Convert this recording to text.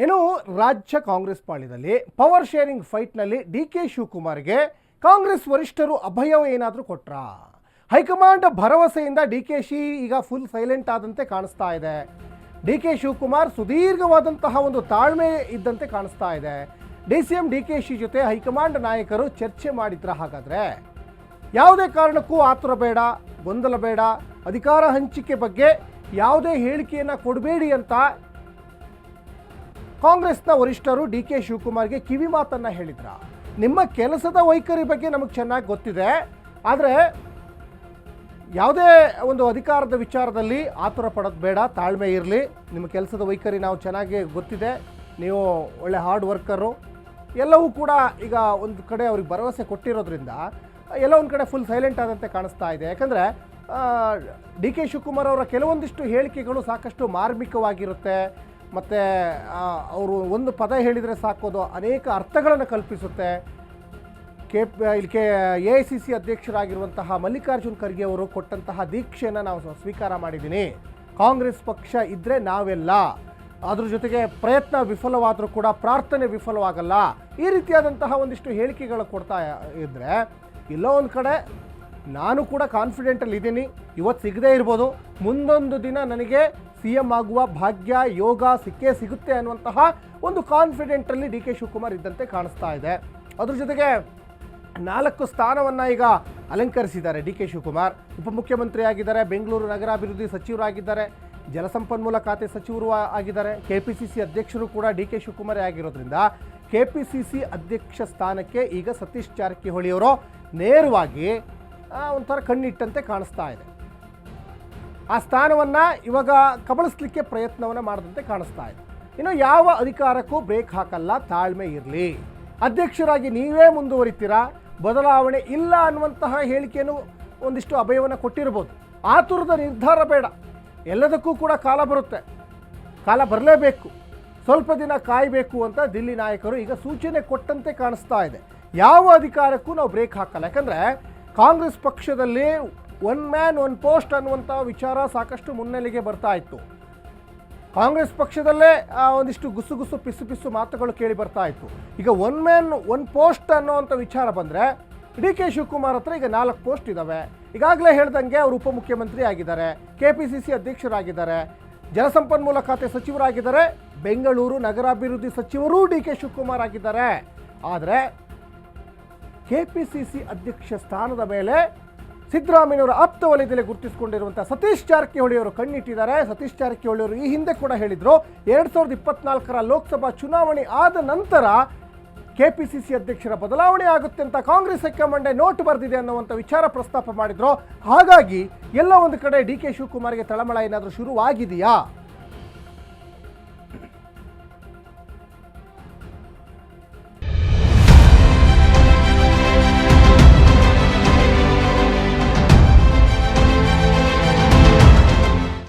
ಏನು ರಾಜ್ಯ ಕಾಂಗ್ರೆಸ್ ಪಾಳ್ಯದಲ್ಲಿ ಪವರ್ ಶೇರಿಂಗ್ ಫೈಟ್ನಲ್ಲಿ ಡಿ ಕೆ ಶಿವಕುಮಾರ್ಗೆ ಕಾಂಗ್ರೆಸ್ ವರಿಷ್ಠರು ಅಭಯ ಏನಾದರೂ ಕೊಟ್ರಾ? ಹೈಕಮಾಂಡ್ ಭರವಸೆಯಿಂದ ಡಿ ಕೆ ಶಿ ಈಗ ಫುಲ್ ಸೈಲೆಂಟ್ ಆದಂತೆ ಕಾಣಿಸ್ತಾ ಇದೆ. ಡಿ ಕೆ ಶಿವಕುಮಾರ್ ಸುದೀರ್ಘವಾದಂತಹ ಒಂದು ತಾಳ್ಮೆ ಇದ್ದಂತೆ ಕಾಣಿಸ್ತಾ ಇದೆ. D C M D K she ಜೊತೆ ಹೈಕಮಾಂಡ್ ನಾಯಕರು ಚರ್ಚೆ ಮಾಡಿದ್ರ? ಹಾಗಾದರೆ ಯಾವುದೇ ಕಾರಣಕ್ಕೂ ಆತುರ ಬೇಡ, ಗೊಂದಲ ಬೇಡ, ಅಧಿಕಾರ ಹಂಚಿಕೆ ಬಗ್ಗೆ ಯಾವುದೇ ಹೇಳಿಕೆಯನ್ನು ಕೊಡಬೇಡಿ ಅಂತ ಕಾಂಗ್ರೆಸ್ನ ವರಿಷ್ಠರು ಡಿ ಕೆ ಶಿವಕುಮಾರ್ಗೆ ಕಿವಿ ಮಾತನ್ನು ಹೇಳಿದ್ರ? ನಿಮ್ಮ ಕೆಲಸದ ವೈಖರಿ ಬಗ್ಗೆ ನಮಗೆ ಚೆನ್ನಾಗಿ ಗೊತ್ತಿದೆ, ಆದರೆ ಯಾವುದೇ ಒಂದು ಅಧಿಕಾರದ ವಿಚಾರದಲ್ಲಿ ಆತುರ ಪಡೋದು ಬೇಡ, ತಾಳ್ಮೆ ಇರಲಿ. ನಿಮ್ಮ ಕೆಲಸದ ವೈಖರಿ ನಾವು ಚೆನ್ನಾಗಿ ಗೊತ್ತಿದೆ, ನೀವು ಒಳ್ಳೆ ಹಾರ್ಡ್ ವರ್ಕರು, ಎಲ್ಲವೂ ಕೂಡ ಈಗ ಒಂದು ಕಡೆ ಅವ್ರಿಗೆ ಭರವಸೆ ಕೊಟ್ಟಿರೋದ್ರಿಂದ ಎಲ್ಲ ಒಂದು ಕಡೆ ಫುಲ್ ಸೈಲೆಂಟ್ ಆದಂತೆ ಕಾಣಿಸ್ತಾ ಇದೆ. ಯಾಕಂದರೆ ಡಿ ಕೆ ಶಿವಕುಮಾರ್ ಅವರ ಕೆಲವೊಂದಿಷ್ಟು ಹೇಳಿಕೆಗಳು ಸಾಕಷ್ಟು ಮಾರ್ಮಿಕವಾಗಿರುತ್ತೆ, ಮತ್ತು ಅವರು ಒಂದು ಪದ ಹೇಳಿದರೆ ಸಾಕೋದು ಅನೇಕ ಅರ್ಥಗಳನ್ನು ಕಲ್ಪಿಸುತ್ತೆ. ಎ ಐ ಸಿ ಸಿ ಅಧ್ಯಕ್ಷರಾಗಿರುವಂತಹ ಮಲ್ಲಿಕಾರ್ಜುನ್ ಖರ್ಗೆ ಅವರು ಕೊಟ್ಟಂತಹ ದೀಕ್ಷೆಯನ್ನು ನಾವು ಸ್ವೀಕಾರ ಮಾಡಿದ್ದೀನಿ. ಕಾಂಗ್ರೆಸ್ ಪಕ್ಷ ಇದ್ದರೆ ನಾವೆಲ್ಲ, ಅದ್ರ ಜೊತೆಗೆ ಪ್ರಯತ್ನ ವಿಫಲವಾದರೂ ಕೂಡ ಪ್ರಾರ್ಥನೆ ವಿಫಲವಾಗಲ್ಲ, ಈ ರೀತಿಯಾದಂತಹ ಒಂದಿಷ್ಟು ಹೇಳಿಕೆಗಳು ಕೊಡ್ತಾ ಇದ್ದರೆ ಎಲ್ಲೋ ಒಂದು ಕಡೆ ನಾನು ಕೂಡ ಕಾನ್ಫಿಡೆಂಟಲ್ಲಿ ಇದ್ದೀನಿ. ಇವತ್ತು ಸಿಗದೇ ಇರ್ಬೋದು, ಮುಂದೊಂದು ದಿನ ನನಗೆ ಸಿ ಎಂ ಆಗುವ ಭಾಗ್ಯ ಯೋಗ ಸಿಕ್ಕೇ ಸಿಗುತ್ತೆ ಅನ್ನುವಂತಹ ಒಂದು ಕಾನ್ಫಿಡೆಂಟಲ್ಲಿ ಡಿ ಕೆ ಶಿವಕುಮಾರ್ ಇದ್ದಂತೆ ಕಾಣಿಸ್ತಾ ಇದೆ. ಅದ್ರ ಜೊತೆಗೆ 4 ಸ್ಥಾನವನ್ನು ಈಗ ಅಲಂಕರಿಸಿದ್ದಾರೆ ಡಿ ಕೆ ಶಿವಕುಮಾರ್. ಉಪಮುಖ್ಯಮಂತ್ರಿ ಆಗಿದ್ದಾರೆ, ಬೆಂಗಳೂರು ನಗರಾಭಿವೃದ್ಧಿ ಸಚಿವರಾಗಿದ್ದಾರೆ, ಜಲಸಂಪನ್ಮೂಲ ಖಾತೆ ಸಚಿವರು ಆಗಿದ್ದಾರೆ, KPCC ಅಧ್ಯಕ್ಷರು ಕೂಡ ಡಿ ಕೆ ಶಿವಕುಮಾರೇ ಆಗಿರೋದ್ರಿಂದ KPCC ಅಧ್ಯಕ್ಷ ಸ್ಥಾನಕ್ಕೆ ಈಗ ಸತೀಶ್ ಜಾರಕಿಹೊಳಿ ಅವರು ನೇರವಾಗಿ ಒಂಥರ ಕಣ್ಣಿಟ್ಟಂತೆ ಕಾಣಿಸ್ತಾ ಇದೆ. ಆ ಸ್ಥಾನವನ್ನು ಇವಾಗ ಕಬಳಿಸ್ಲಿಕ್ಕೆ ಪ್ರಯತ್ನವನ್ನು ಮಾಡಿದಂತೆ ಕಾಣಿಸ್ತಾ ಇದೆ. ಇನ್ನು ಯಾವ ಅಧಿಕಾರಕ್ಕೂ ಬ್ರೇಕ್ ಹಾಕಲ್ಲ, ತಾಳ್ಮೆ ಇರಲಿ, ಅಧ್ಯಕ್ಷರಾಗಿ ನೀವೇ ಮುಂದುವರಿತೀರಾ, ಬದಲಾವಣೆ ಇಲ್ಲ ಅನ್ನುವಂತಹ ಹೇಳಿಕೆಯನ್ನು ಒಂದಿಷ್ಟು ಅಭಯವನ್ನು ಕೊಟ್ಟಿರ್ಬೋದು. ಆತುರದ ನಿರ್ಧಾರ ಬೇಡ, ಎಲ್ಲದಕ್ಕೂ ಕೂಡ ಕಾಲ ಬರುತ್ತೆ, ಕಾಲ ಬರಲೇಬೇಕು, ಸ್ವಲ್ಪ ದಿನ ಕಾಯಬೇಕು ಅಂತ ದಿಲ್ಲಿ ನಾಯಕರು ಈಗ ಸೂಚನೆ ಕೊಟ್ಟಂತೆ ಕಾಣಿಸ್ತಾ ಇದೆ. ಯಾವ ಅಧಿಕಾರಕ್ಕೂ ನಾವು ಬ್ರೇಕ್ ಹಾಕಲ್ಲ. ಯಾಕಂದರೆ ಕಾಂಗ್ರೆಸ್ ಪಕ್ಷದಲ್ಲಿ ಒನ್ ಮ್ಯಾನ್ ಒನ್ ಪೋಸ್ಟ್ ಅನ್ನುವಂಥ ವಿಚಾರ ಸಾಕಷ್ಟು ಮುನ್ನೆಲೆಗೆ ಬರ್ತಾ ಇತ್ತು. ಕಾಂಗ್ರೆಸ್ ಪಕ್ಷದಲ್ಲೇ ಒಂದಿಷ್ಟು ಗುಸು ಪಿಸು ಮಾತುಗಳು ಕೇಳಿ ಬರ್ತಾ ಇತ್ತು. ಈಗ ಒನ್ ಮ್ಯಾನ್ ಒನ್ ಪೋಸ್ಟ್ ಅನ್ನೋವಂಥ ವಿಚಾರ ಬಂದರೆ ಡಿ ಕೆ ಶಿವಕುಮಾರ್ ಹತ್ರ ಈಗ 4 ಪೋಸ್ಟ್ ಇದ್ದಾವೆ. ಈಗಾಗಲೇ ಹೇಳ್ದಂಗೆ ಅವರು ಉಪಮುಖ್ಯಮಂತ್ರಿ ಆಗಿದ್ದಾರೆ, KPCC ಅಧ್ಯಕ್ಷರಾಗಿದ್ದಾರೆ, ಜಲಸಂಪನ್ಮೂಲ ಖಾತೆ ಸಚಿವರಾಗಿದ್ದಾರೆ, ಬೆಂಗಳೂರು ನಗರಾಭಿವೃದ್ಧಿ ಸಚಿವರೂ ಡಿ ಕೆ ಶಿವಕುಮಾರ್ ಆಗಿದ್ದಾರೆ. ಆದರೆ KPCC ಅಧ್ಯಕ್ಷ ಸ್ಥಾನದ ಮೇಲೆ ಸಿದ್ದರಾಮಯ್ಯನವರ ಆಪ್ತ ವಲಯದಲ್ಲಿ ಗುರುತಿಸಿಕೊಂಡಿರುವಂಥ ಸತೀಶ್ ಜಾರಕಿಹೊಳಿ ಅವರು ಕಣ್ಣಿಟ್ಟಿದ್ದಾರೆ. ಸತೀಶ್ ಜಾರಕಿಹೊಳಿ ಅವರು ಈ ಹಿಂದೆ ಕೂಡ ಹೇಳಿದರು, 2024ರ ಲೋಕಸಭಾ ಚುನಾವಣೆ ಆದ ನಂತರ KPCC ಅಧ್ಯಕ್ಷರ ಬದಲಾವಣೆ ಆಗುತ್ತೆ ಅಂತ ಕಾಂಗ್ರೆಸ್ ಹೈಕಮಾಂಡ್ ನೋಟ್ ಬರೆದಿದೆ ಅನ್ನುವಂಥ ವಿಚಾರ ಪ್ರಸ್ತಾಪ ಮಾಡಿದ್ರು. ಹಾಗಾಗಿ ಎಲ್ಲ ಒಂದು ಕಡೆ ಡಿ ಕೆ ಶಿವಕುಮಾರ್ಗೆ ತಳಮಳ ಏನಾದರೂ ಶುರುವಾಗಿದೆಯಾ?